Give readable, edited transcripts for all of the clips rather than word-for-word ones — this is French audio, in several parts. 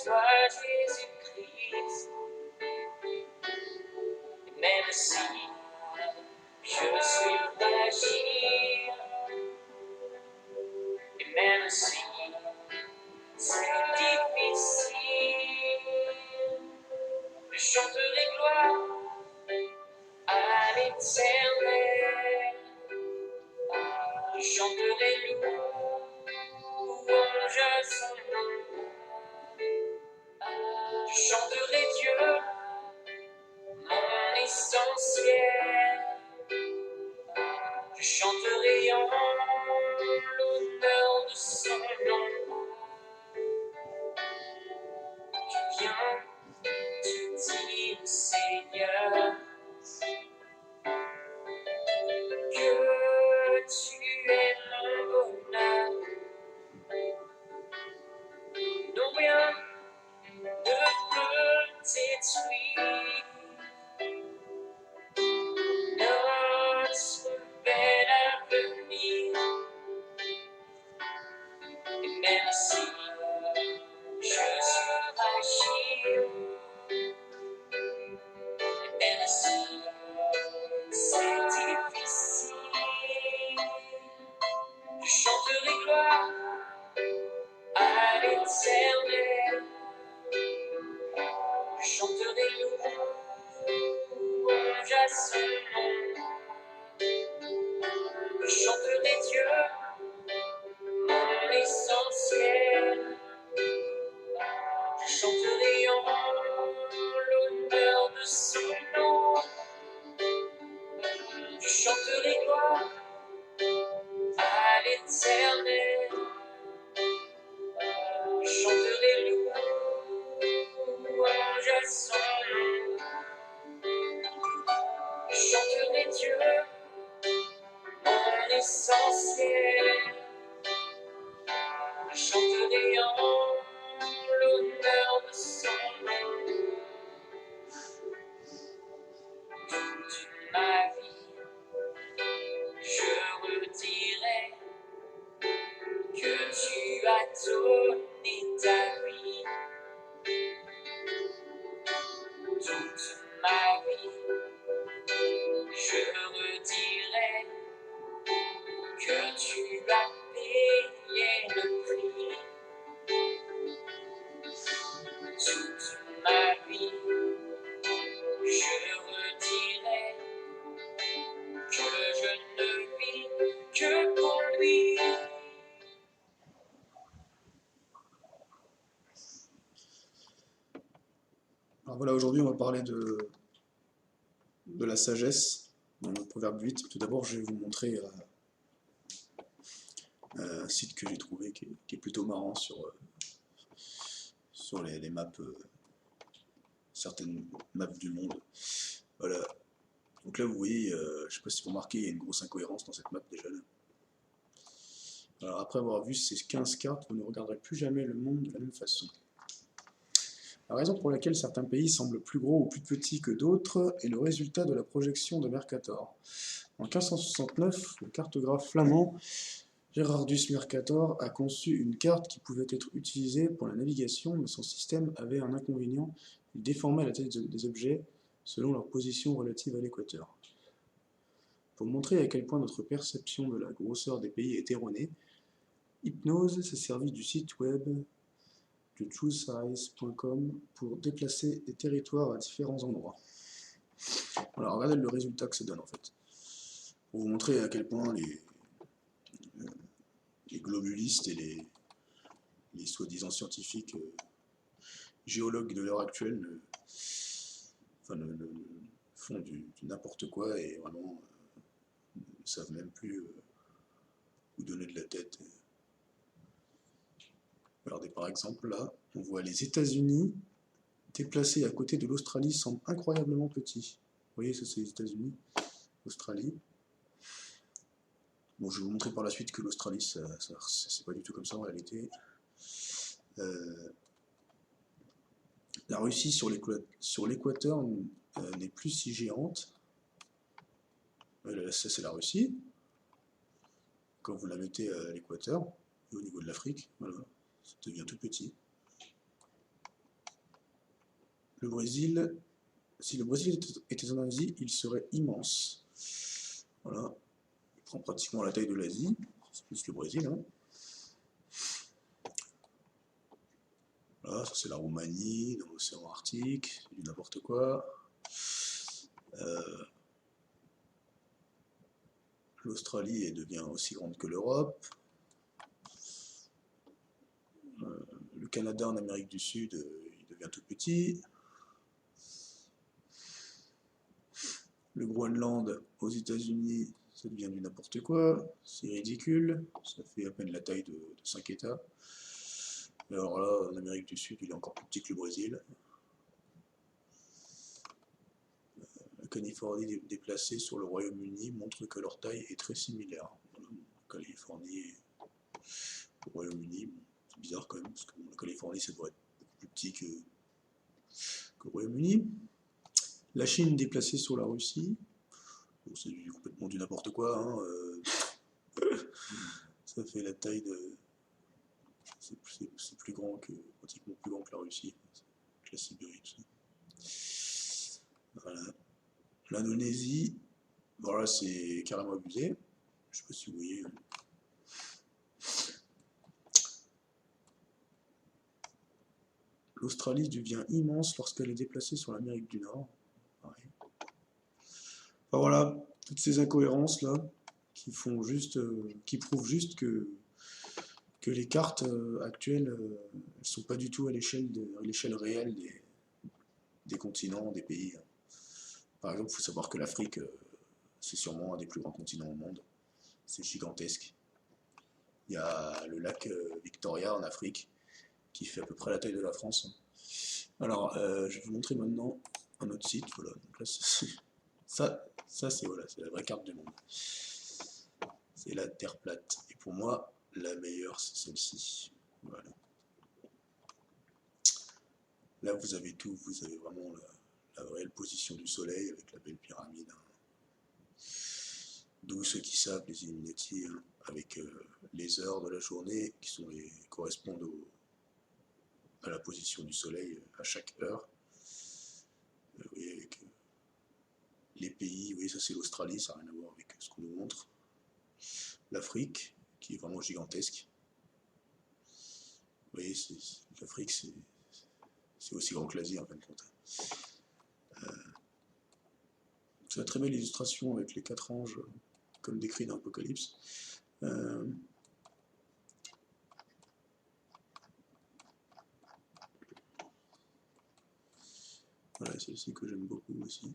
soit Jésus-Christ. Et même si je suis fragile, et même si c'est difficile, je chanterai gloire à l'Éternel. Je chanterai louange à son nom. Je chanterai Dieu, mon essentiel. Je chanterai en l'honneur de son nom. Je viens te dire, Seigneur, que tu es mon bonheur. Non, rien ne peut détruire notre bel avenir. Et même si je suis fragile, et même si c'est difficile, je chanterai gloire à l'Éternel. Je chanterai louange à son nom. Je chanterai Dieu, mon essentiel. Je chanterai en l'honneur de son nom. Je chanterai gloire à l'Éternel. Je chanterai louange à son nom. Je chanterai Dieu, mon essentiel. Je chanterai en l'honneur de son nom. Toute ma vie, je redirai que tu as donné ta vie. Toute ma vie, je redirai que tu as payé le prix. Toute ma vie, je redirai que je ne vis que pour lui. Alors voilà, aujourd'hui on va parler de la sagesse dans le proverbe 8. Tout d'abord, je vais vous montrer un site que j'ai trouvé qui est plutôt marrant sur les maps, certaines maps du monde. Voilà. Donc là, vous voyez, je ne sais pas si vous remarquez, il y a une grosse incohérence dans cette map déjà là. Alors après avoir vu ces 15 cartes, vous ne regarderez plus jamais le monde de la même façon. La raison pour laquelle certains pays semblent plus gros ou plus petits que d'autres est le résultat de la projection de Mercator. En 1569, le cartographe flamand Gerardus Mercator a conçu une carte qui pouvait être utilisée pour la navigation, mais son système avait un inconvénient, il déformait la tête des objets selon leur position relative à l'équateur. Pour montrer à quel point notre perception de la grosseur des pays est erronée, Hypnose s'est servi du site web de truesize.com pour déplacer des territoires à différents endroits. Alors regardez le résultat que ça donne en fait. Pour vous montrer à quel point les globulistes et les soi-disant scientifiques géologues de l'heure actuelle font du n'importe quoi et vraiment ne savent même plus où donner de la tête. Regardez par exemple là, on voit les États-Unis déplacés à côté de l'Australie semblent incroyablement petits. Vous voyez, ça c'est les États-Unis, Australie. Bon, je vais vous montrer par la suite que l'Australie, c'est pas du tout comme ça en réalité. La Russie sur l'équateur n'est plus si géante. Ça c'est la Russie. Quand vous la mettez à l'équateur, et au niveau de l'Afrique, voilà, ça devient tout petit. Le Brésil, si le Brésil était en Asie, il serait immense. Voilà, il prend pratiquement la taille de l'Asie, c'est plus le Brésil. Hein. Voilà, ça c'est la Roumanie, dans l'océan Arctique, c'est du n'importe quoi. L'Australie devient aussi grande que l'Europe. Le Canada en Amérique du Sud, il devient tout petit. Le Groenland aux États-Unis, ça devient du n'importe quoi. C'est ridicule. Ça fait à peine la taille de 5 États. Et alors là, en Amérique du Sud, il est encore plus petit que le Brésil. La Californie déplacée sur le Royaume-Uni montre que leur taille est très similaire. Voilà. La Californie et le Royaume-Uni, c'est bizarre quand même, parce que la Californie, ça doit être beaucoup plus petit que le Royaume-Uni. La Chine déplacée sur la Russie. Bon, c'est complètement du n'importe quoi. Hein, ça fait la taille de... C'est plus grand que... pratiquement plus grand que la Russie. La Sibérie, tout ça. Voilà. L'Indonésie, voilà, c'est carrément abusé. Je sais pas si vous voyez. L'Australie devient immense lorsqu'elle est déplacée sur l'Amérique du Nord. Pareil. Enfin voilà, toutes ces incohérences là qui font juste, qui prouvent juste que les cartes actuelles ne sont pas du tout à l'échelle réelle des continents, des pays. Par exemple, il faut savoir que l'Afrique, c'est sûrement un des plus grands continents au monde. C'est gigantesque. Il y a le lac Victoria en Afrique, qui fait à peu près la taille de la France. Alors, je vais vous montrer maintenant un autre site. Voilà. Donc là, ça c'est voilà, c'est la vraie carte du monde. C'est la Terre plate. Et pour moi, la meilleure, c'est celle-ci. Voilà. Là, vous avez tout. Vous avez vraiment la réelle position du Soleil avec la belle pyramide. Hein. D'où ceux qui savent, les Illuminati, hein, avec les heures de la journée qui correspondent à la position du Soleil à chaque heure. Vous voyez, avec les pays, vous voyez, ça c'est l'Australie, ça n'a rien à voir avec ce qu'on nous montre. L'Afrique, qui est vraiment gigantesque. Vous voyez, l'Afrique, c'est aussi grand que l'Asie en fin de compte. C'est une très belle illustration avec les 4 anges, comme décrit dans l'Apocalypse. Voilà, celle-ci que j'aime beaucoup aussi.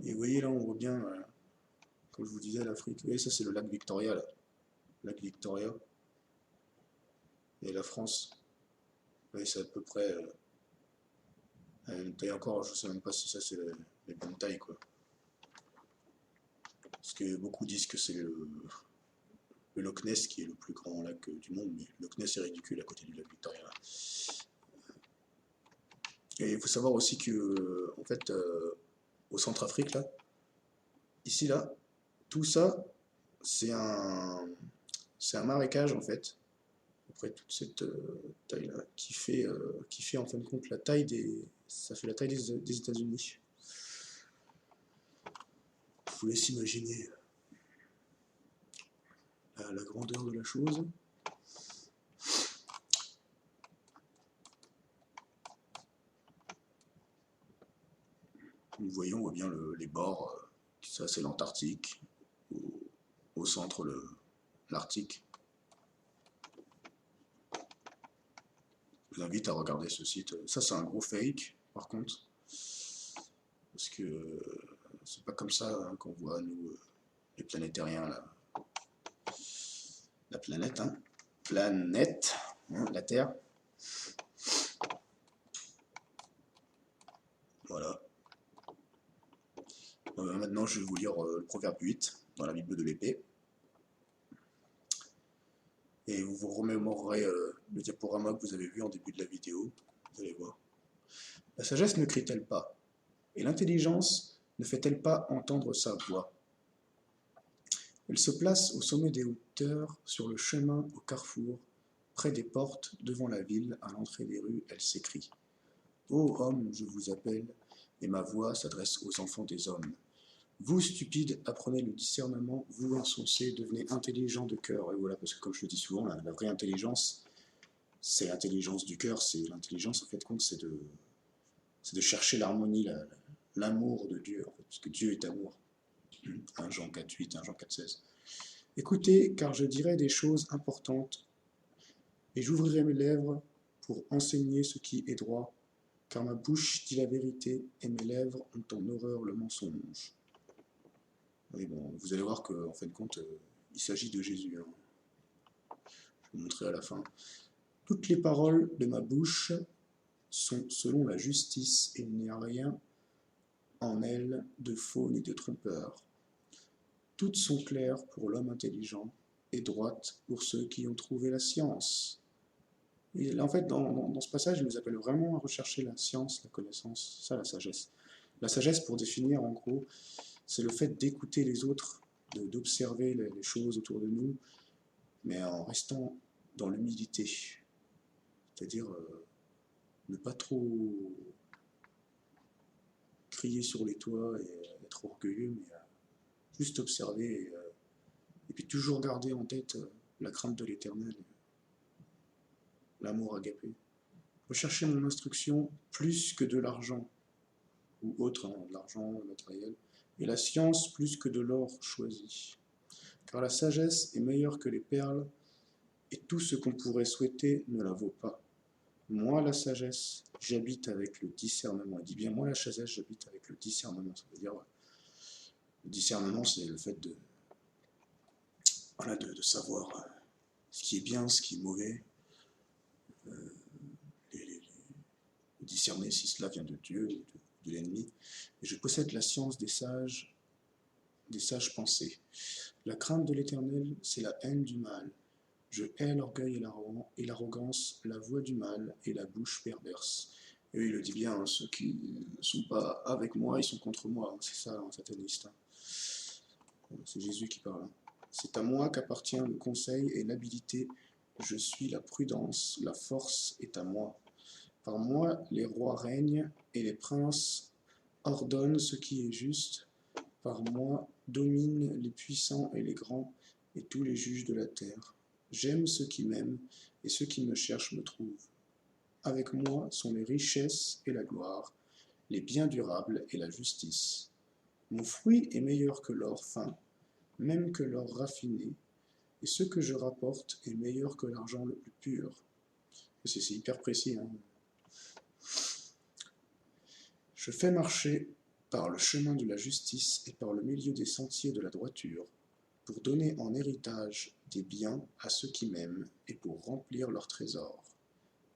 Et vous voyez là, on voit bien, comme je vous disais, l'Afrique. Vous voyez, ça c'est le lac Victoria, là. Lac Victoria. Et la France. Vous voyez, c'est à peu près une taille encore, je ne sais même pas si ça c'est la bonne taille, quoi. Parce que beaucoup disent que c'est le Loch Ness qui est le plus grand lac du monde, mais le Loch Ness est ridicule à côté du lac Victoria. Et il faut savoir aussi que, en fait, au Centrafrique, là, ici, là, tout ça, c'est un marécage, en fait, après toute cette taille-là, qui fait en fin de compte la taille ça fait la taille des États-Unis. Je vous laisse imaginer la grandeur de la chose. Nous voyons, on voit bien les bords, ça c'est l'Antarctique, au centre l'Arctique. Je vous invite à regarder ce site. Ça c'est un gros fake par contre, parce que c'est pas comme ça hein, qu'on voit nous les planétariens là. La planète, hein. Planète, hein, la Terre. Voilà. Maintenant, je vais vous lire le proverbe 8 dans la Bible de l'épée. Et vous vous remémorerez le diaporama que vous avez vu en début de la vidéo. Vous allez voir. La sagesse ne crie-t-elle pas? Et l'intelligence ne fait-elle pas entendre sa voix? Elle se place au sommet des hauteurs, sur le chemin au carrefour, Près des portes, devant la ville, à l'entrée des rues, elle s'écrie. Ô homme, je vous appelle, et ma voix s'adresse aux enfants des hommes. Vous, stupides, apprenez le discernement, vous, insensés, devenez intelligents de cœur. Et voilà, parce que comme je le dis souvent, la vraie intelligence, c'est l'intelligence du cœur, c'est l'intelligence, en fait, compte, c'est de chercher l'harmonie, l'amour de Dieu, en fait, parce que Dieu est amour. 1 Jean 4,8, 1 Jean 4,16. Écoutez, car je dirai des choses importantes, et j'ouvrirai mes lèvres pour enseigner ce qui est droit, car ma bouche dit la vérité, et mes lèvres ont en horreur le mensonge. Oui, bon, vous allez voir qu'en fin de compte, il s'agit de Jésus. Hein. Je vais vous montrer à la fin. Toutes les paroles de ma bouche sont selon la justice, et il n'y a rien en elles de faux ni de trompeur. Toutes sont claires pour l'homme intelligent, et droites pour ceux qui ont trouvé la science. Et là, en fait, dans ce passage, il nous appelle vraiment à rechercher la science, la connaissance, ça la sagesse. La sagesse, pour définir, en gros, c'est le fait d'écouter les autres, d'observer les choses autour de nous, mais en restant dans l'humilité. C'est-à-dire ne pas trop crier sur les toits et être orgueilleux, mais juste observer et puis toujours garder en tête la crainte de l'Éternel, l'amour agapé. Rechercher mon instruction plus que de l'argent, ou autre, hein, de l'argent matériel, et la science plus que de l'or choisi. Car la sagesse est meilleure que les perles, et tout ce qu'on pourrait souhaiter ne la vaut pas. Moi, la sagesse, j'habite avec le discernement. Il dit bien, moi, la sagesse, j'habite avec le discernement. Ça veut dire, le discernement, c'est le fait de savoir ce qui est bien, ce qui est mauvais, discerner si cela vient de Dieu ou de l'ennemi. Et je possède la science des sages pensées. La crainte de l'Éternel, c'est la haine du mal. Je hais l'orgueil et l'arrogance, la voix du mal et la bouche perverse. Et il le dit bien, hein, ceux qui ne sont pas avec moi, ils sont contre moi. C'est ça, un sataniste. Hein. C'est Jésus qui parle. C'est à moi qu'appartient le conseil et l'habileté. Je suis la prudence, la force est à moi. Par moi, les rois règnent et les princes ordonnent ce qui est juste. Par moi, dominent les puissants et les grands et tous les juges de la terre. J'aime ceux qui m'aiment, et ceux qui me cherchent me trouvent. Avec moi sont les richesses et la gloire, les biens durables et la justice. Mon fruit est meilleur que l'or fin, même que l'or raffiné, et ce que je rapporte est meilleur que l'argent le plus pur. C'est hyper précis. Hein. Je fais marcher par le chemin de la justice et par le milieu des sentiers de la droiture, pour donner en héritage des biens à ceux qui m'aiment et pour remplir leurs trésors.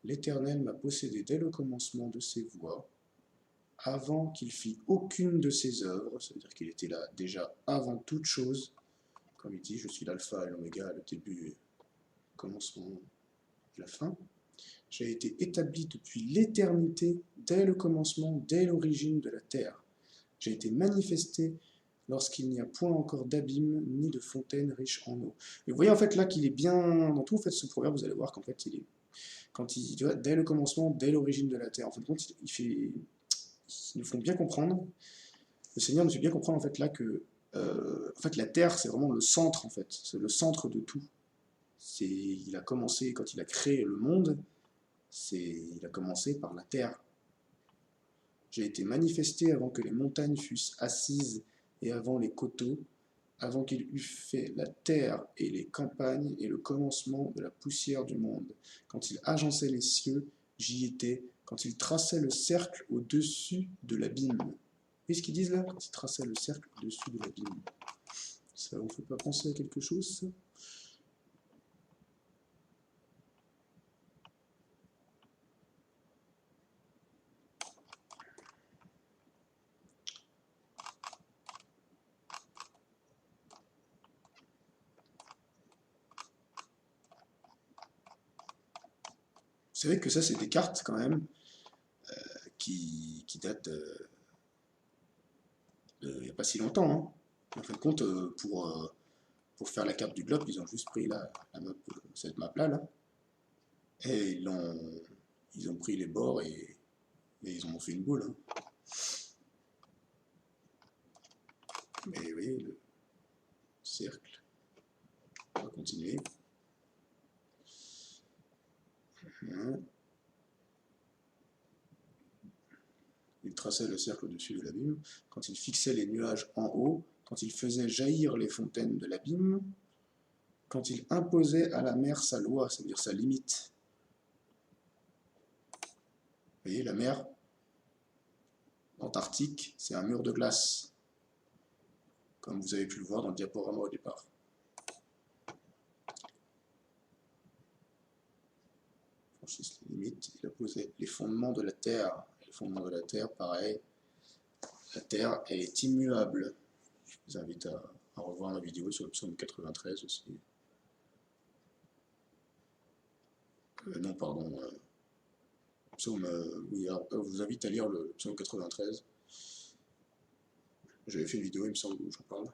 L'Éternel m'a possédé dès le commencement de ses voies, avant qu'il fît aucune de ses œuvres, c'est-à-dire qu'il était là déjà avant toute chose, comme il dit, je suis l'alpha et l'oméga, le début, le commencement, la fin. J'ai été établi depuis l'éternité, dès le commencement, dès l'origine de la terre. J'ai été manifesté lorsqu'il n'y a point encore d'abîme ni de fontaine riche en eau. Et vous voyez en fait là qu'il est bien dans tout en fait ce proverbe, vous allez voir qu'en fait il est quand il tu vois, dès le commencement, dès l'origine de la terre. En fin de compte, ils nous font bien comprendre. Le Seigneur nous fait bien comprendre en fait là que en fait la terre c'est vraiment le centre en fait, c'est le centre de tout. Il a commencé quand il a créé le monde, il a commencé par la terre. J'ai été manifesté avant que les montagnes fussent assises et avant les coteaux, avant qu'il eût fait la terre et les campagnes et le commencement de la poussière du monde. Quand il agençait les cieux, j'y étais. Quand il traçait le cercle au-dessus de l'abîme. Vous voyez ce qu'ils disent là? Quand il traçait le cercle au-dessus de l'abîme. Ça vous fait pas penser à quelque chose, ça? Vous savez que ça, c'est des cartes quand même qui datent il n'y a pas si longtemps. Hein. En fin de compte, pour faire la carte du globe, ils ont juste pris la map, cette map-là. Là. Et ils ont pris les bords et ils en ont fait une boule. Hein. Mais vous voyez, le cercle. On va continuer. Hein. Il traçait le cercle au-dessus de l'abîme. Quand il fixait les nuages en haut, quand il faisait jaillir les fontaines de l'abîme, quand il imposait à la mer sa loi, c'est-à-dire sa limite. Vous voyez, la mer Antarctique, c'est un mur de glace, comme vous avez pu le voir dans le diaporama au départ. Franchisse les limites, il a posé les fondements de la Terre. Les fondements de la Terre, pareil, la Terre, elle est immuable. Je vous invite à revoir ma vidéo sur le psaume 93 aussi. Non, pardon. Psaume, oui, alors, je vous invite à lire le psaume 93. J'avais fait une vidéo, il me semble, où j'en parle.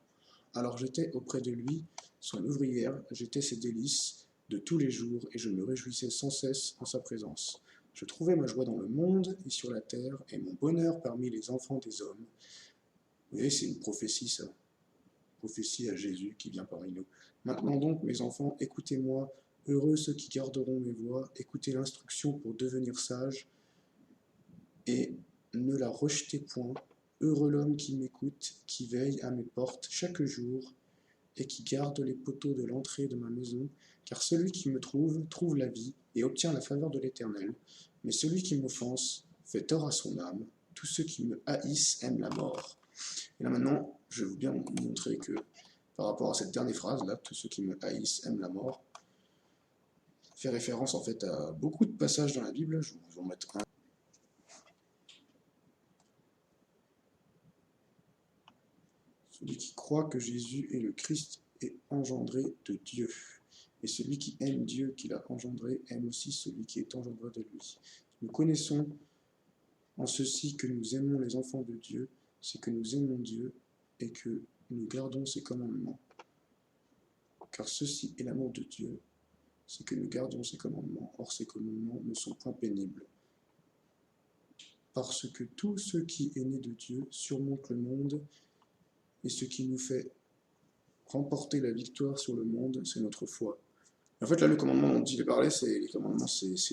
Alors j'étais auprès de lui, son ouvrière, j'étais ses délices de tous les jours, et je me réjouissais sans cesse en sa présence. Je trouvais ma joie dans le monde et sur la terre, et mon bonheur parmi les enfants des hommes. Vous voyez, c'est une prophétie, ça. Prophétie à Jésus qui vient parmi nous. Maintenant donc, mes enfants, écoutez-moi, heureux ceux qui garderont mes voies, écoutez l'instruction pour devenir sages, et ne la rejetez point. Heureux l'homme qui m'écoute, qui veille à mes portes chaque jour, et qui garde les poteaux de l'entrée de ma maison, car celui qui me trouve la vie, et obtient la faveur de l'Éternel. Mais celui qui m'offense fait tort à son âme. Tous ceux qui me haïssent aiment la mort. Et là maintenant, je vais bien vous montrer que, par rapport à cette dernière phrase, là, tous ceux qui me haïssent aiment la mort, fait référence en fait à beaucoup de passages dans la Bible. Je vais vous en mettre un. Celui qui croit que Jésus est le Christ est engendré de Dieu. Et celui qui aime Dieu qui l'a engendré aime aussi celui qui est engendré de lui. Nous connaissons en ceci que nous aimons les enfants de Dieu, c'est que nous aimons Dieu et que nous gardons ses commandements. Car ceci est l'amour de Dieu, c'est que nous gardons ses commandements. Or ces commandements ne sont point pénibles. Parce que tout ce qui est né de Dieu surmonte le monde, et ce qui nous fait remporter la victoire sur le monde, c'est notre foi. En fait, là, le commandement dont il est parlé, c'est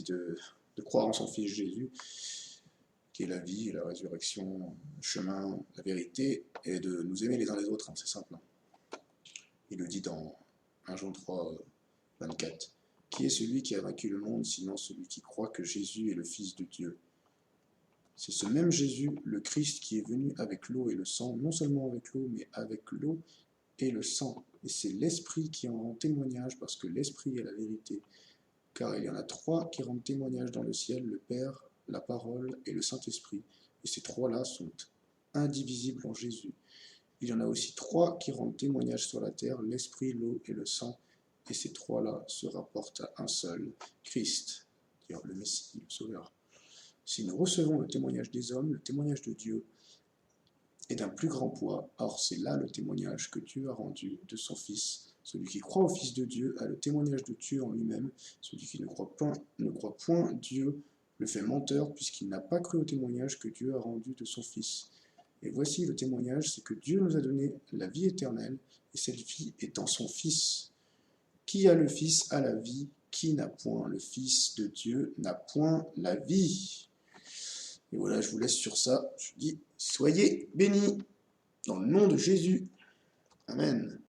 de croire en son Fils Jésus, qui est la vie, la résurrection, le chemin, la vérité, et de nous aimer les uns les autres, hein, c'est simple. Hein. Il le dit dans 1 Jean 3, 24. Qui est celui qui a vaincu le monde, sinon celui qui croit que Jésus est le Fils de Dieu? C'est ce même Jésus, le Christ, qui est venu avec l'eau et le sang, non seulement avec l'eau, mais avec l'eau et le sang. Et c'est l'Esprit qui en rend témoignage, parce que l'Esprit est la vérité. Car il y en a trois qui rendent témoignage dans le ciel, le Père, la Parole et le Saint-Esprit. Et ces trois-là sont indivisibles en Jésus. Il y en a aussi trois qui rendent témoignage sur la terre, l'Esprit, l'eau et le sang. Et ces trois-là se rapportent à un seul, Christ, c'est-à-dire le Messie, le Sauveur. Si nous recevons le témoignage des hommes, le témoignage de Dieu est d'un plus grand poids. Or, c'est là le témoignage que Dieu a rendu de son Fils. Celui qui croit au Fils de Dieu a le témoignage de Dieu en lui-même. Celui qui ne croit point Dieu le fait menteur, puisqu'il n'a pas cru au témoignage que Dieu a rendu de son Fils. Et voici le témoignage, c'est que Dieu nous a donné la vie éternelle, et cette vie est en son Fils. Qui a le Fils a la vie, qui n'a point le Fils de Dieu n'a point la vie. Et voilà, je vous laisse sur ça. Je dis, soyez bénis dans le nom de Jésus. Amen.